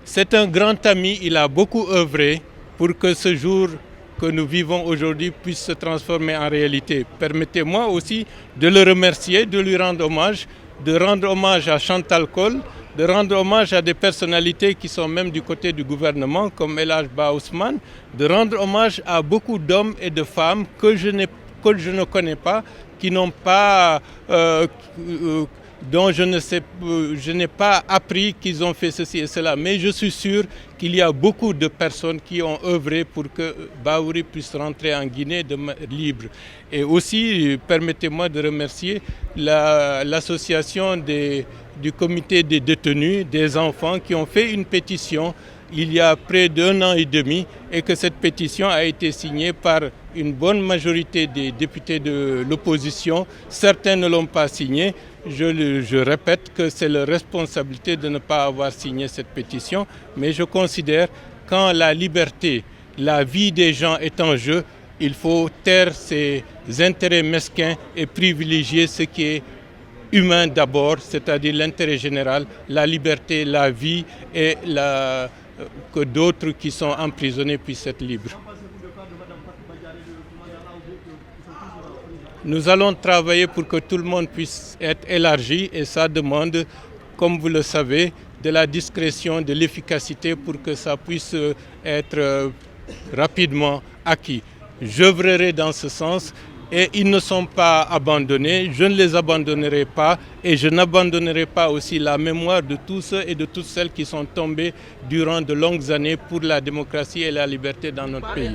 C'est un grand ami, il a beaucoup œuvré pour que ce jour que nous vivons aujourd'hui puisse se transformer en réalité. Permettez-moi aussi de le remercier, de lui rendre hommage, de rendre hommage à Chantal Cole, de rendre hommage à des personnalités qui sont même du côté du gouvernement, comme El Hadj Ba Ousmane, de rendre hommage à beaucoup d'hommes et de femmes que je ne connais pas, qui n'ont pas, dont je n'ai pas appris qu'ils ont fait ceci et cela. Mais je suis sûr qu'il y a beaucoup de personnes qui ont œuvré pour que Bahouri puisse rentrer en Guinée libre. Et aussi, permettez-moi de remercier l'association du comité des détenus, des enfants, qui ont fait une pétition il y a près d'1 an et demi et que cette pétition a été signée par une bonne majorité des députés de l'opposition. Certains ne l'ont pas signée. Je répète que c'est leur responsabilité de ne pas avoir signé cette pétition, mais je considère que quand la liberté, la vie des gens est en jeu, il faut taire ses intérêts mesquins et privilégier ce qui est humain d'abord, c'est-à-dire l'intérêt général, la liberté, la vie et que d'autres qui sont emprisonnés puissent être libres. Nous allons travailler pour que tout le monde puisse être élargi et ça demande, comme vous le savez, de la discrétion, de l'efficacité pour que ça puisse être rapidement acquis. J'œuvrerai dans ce sens et ils ne sont pas abandonnés, je ne les abandonnerai pas et je n'abandonnerai pas aussi la mémoire de tous ceux et de toutes celles qui sont tombés durant de longues années pour la démocratie et la liberté dans notre pays.